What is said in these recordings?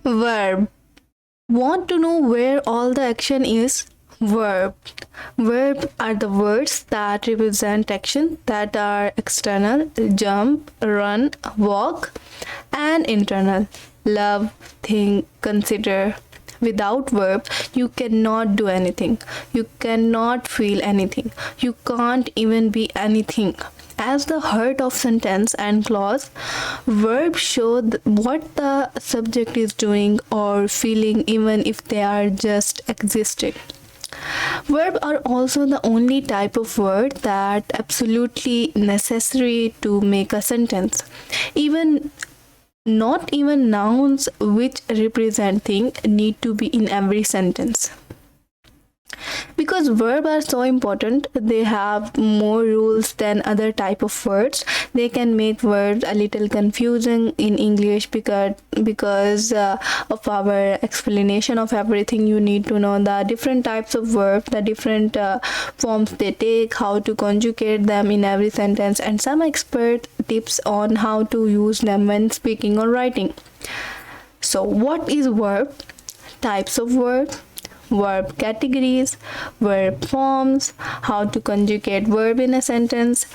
Verb. Want to know where all the action is? Verb. Verb are the words that represent action that are external, jump, run, walk, and internal, love, think, consider. Without verb, you cannot do anything. You cannot feel anything. You can't even be anything. As the heart of sentence and clause, verbs show what the subject is doing or feeling, even if they are just existing. Verbs are also the only type of word that absolutely necessary to make a sentence. Even not even nouns which represent things need to be in every sentence. Because verbs are so important, they have more rules than other type of words. They can make words a little confusing in English because of our explanation of everything. You need to know the different types of verbs, the different forms they take, how to conjugate them in every sentence, and some expert tips on how to use them when speaking or writing. So what is verb? Types of verb categories, verb forms, how to conjugate verb in a sentence,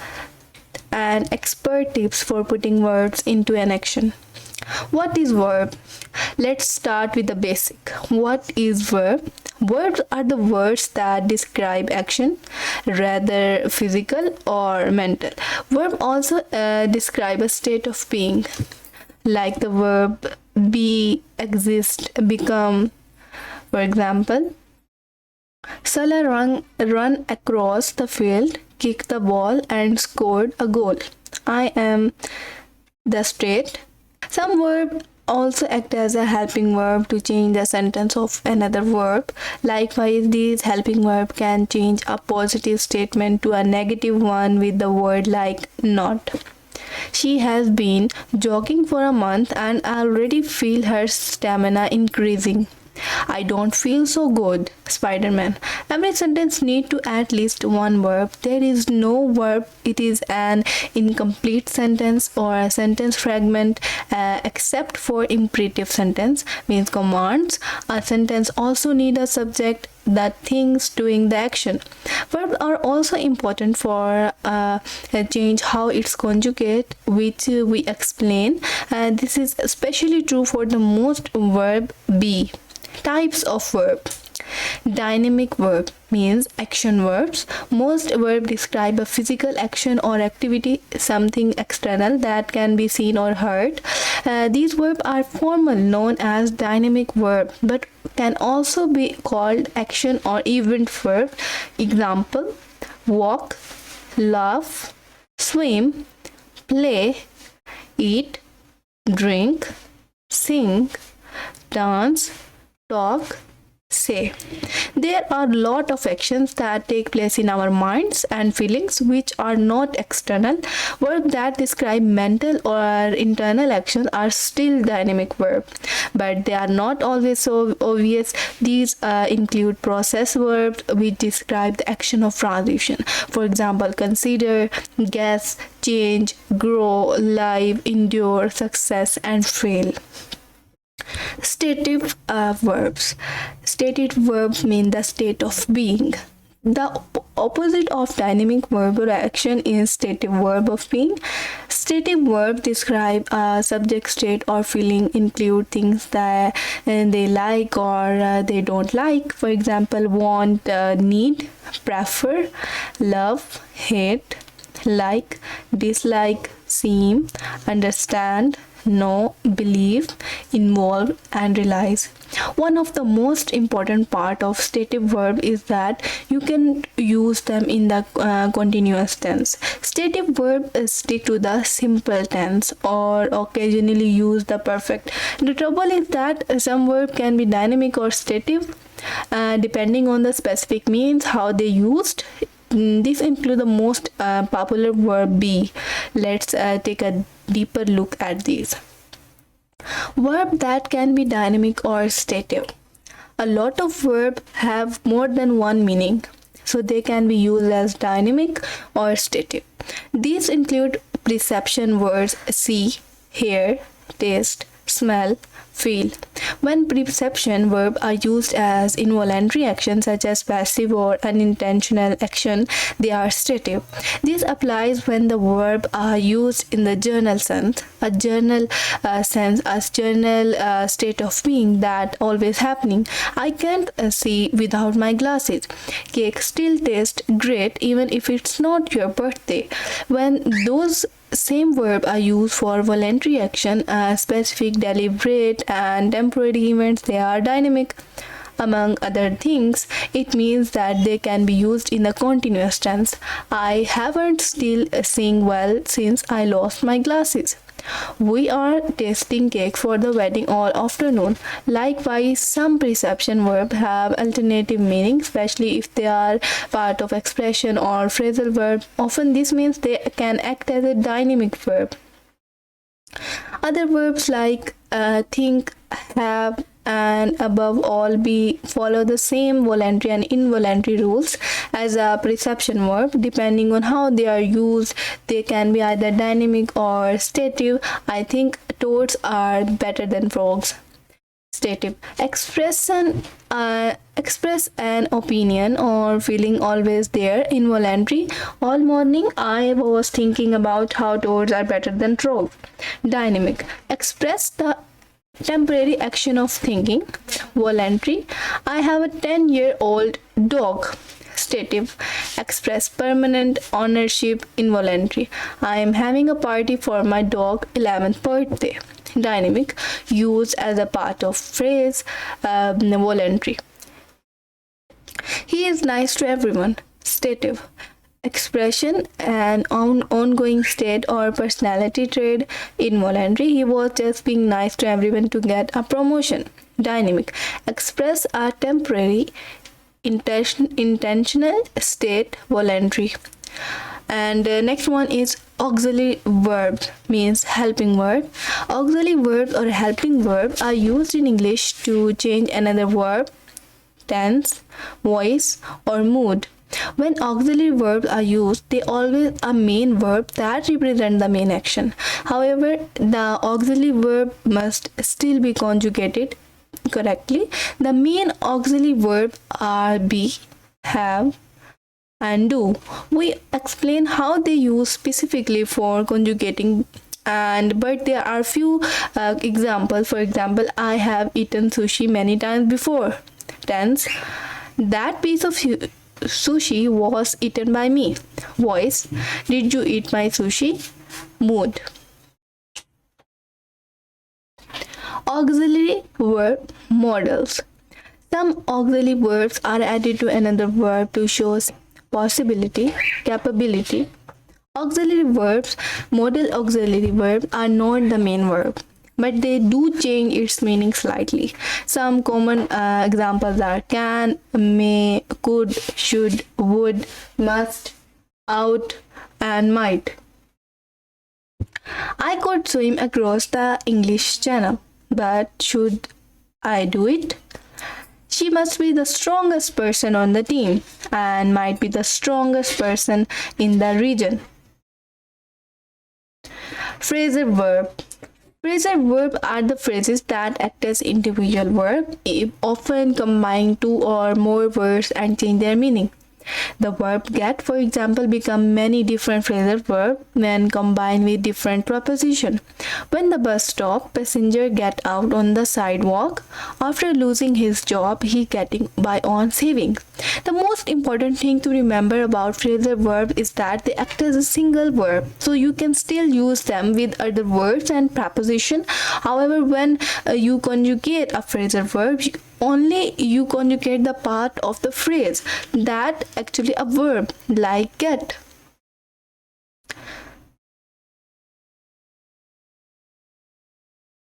and expert tips for putting verbs into an action. What is verb? Let's start with the basic. What is verb? Verbs are the words that describe action, rather physical or mental. Verb also describe a state of being, like the verb be, exist, become. For example, Salah run across the field, kicked the ball, and scored a goal. I am the state. Some verbs also act as a helping verb to change the sentence of another verb. Likewise, these helping verbs can change a positive statement to a negative one with the word like not. She has been jogging for a month and I already feel her stamina increasing. I don't feel so good, Spider-Man. Every sentence needs to at least one verb. There is no verb. It is an incomplete sentence or a sentence fragment except for imperative sentence, means commands. A sentence also needs a subject, that things doing the action. Verbs are also important for change how it's conjugate, which we explain. This is especially true for the most verb be. Types of verb. Dynamic verb means action verbs. Most verbs describe a physical action or activity, something external that can be seen or heard. These verbs are formal, known as dynamic verb, but can also be called action or event verb. Example: walk, laugh, swim, play, eat, drink, sing, dance, talk, say. There are a lot of actions that take place in our minds and feelings which are not external. Verbs that describe mental or internal actions are still dynamic verbs, but they are not always so obvious. These include process verbs which describe the action of transition. For example, consider, guess, change, grow, live, endure, success, and fail. Stative verbs. Stative verbs mean the state of being. The opposite of dynamic verb or action is stative verb of being. Stative verbs describe a subject state or feeling, include things that they like or they don't like. For example, want, need, prefer, love, hate, like, dislike, seem, understand, know, believe, involve, and realize. One of the most important part of stative verb is that you can use them in the continuous tense. Stative verb stick to the simple tense or occasionally use the perfect. The trouble is that some verb can be dynamic or stative depending on the specific means how they used. These include the most popular verb be. Let's take a deeper look at these. Verb that can be dynamic or stative. A lot of verbs have more than one meaning, so they can be used as dynamic or stative. These include perception words see, hear, taste, smell, feel. When preposition verbs are used as involuntary actions such as passive or unintentional action, they are stative. This applies when the verb are used in the journal sense, a journal sense as journal state of being that always happening. I can't see without my glasses. Cake still tastes great even if it's not your birthday. When those same verb are used for voluntary action as specific, deliberate, and temporary events, they are dynamic. Among other things, it means that they can be used in the continuous tense. I haven't still seeing well since I lost my glasses. We are tasting cake for the wedding all afternoon. Likewise, some preposition verbs have alternative meaning, especially if they are part of expression or phrasal verb. Often this means they can act as a dynamic verb. Other verbs like think, have, and above all be follow the same voluntary and involuntary rules as a preposition verb. Depending on how they are used, they can be either dynamic or stative. I think toads are better than frogs. Stative. Express an opinion or feeling always there. Involuntary. All morning I was thinking about how toads are better than frogs. Dynamic. Express the temporary action of thinking. Voluntary. I have a 10-year-old dog. Stative. Express permanent ownership. Involuntary. I am having a party for my dog's 11th birthday. Dynamic. Used as a part of phrase. Voluntary. He is nice to everyone. Stative. Expression an ongoing state or personality trait. Involuntary. He was just being nice to everyone to get a promotion. Dynamic. Express a temporary intentional state. Voluntary. And next one is auxiliary verbs, means helping verb. Auxiliary verbs or helping verbs are used in English to change another verb, tense, voice, or mood. When auxiliary verbs are used, they always a main verb that represent the main action. However, the auxiliary verb must still be conjugated correctly. The main auxiliary verbs are be, have, and do. We explain how they use specifically for conjugating, but there are few examples. For example, I have eaten sushi many times before. Tense. That piece of sushi was eaten by me. Voice. Did you eat my sushi? Mood. Auxiliary verb modals. Some auxiliary verbs are added to another verb to show possibility, capability. Auxiliary verbs, modal auxiliary verbs are not the main verb, but they do change its meaning slightly. Some common examples are can, may, could, should, would, must, ought, and might. I could swim across the English Channel, but should I do it? She must be the strongest person on the team and might be the strongest person in the region. Phrasal verb. Phrasal verbs are the phrases that act as individual verbs, often combine two or more words and change their meaning. The verb get, for example, become many different phrasal verbs when combined with different preposition. When the bus stop, passenger get out on the sidewalk. After losing his job, he getting by on savings. The most important thing to remember about phrasal verbs is that they act as a single verb, so you can still use them with other words and preposition. However, when you conjugate a phrasal verb, only you conjugate the part of the phrase that actually a verb, like get.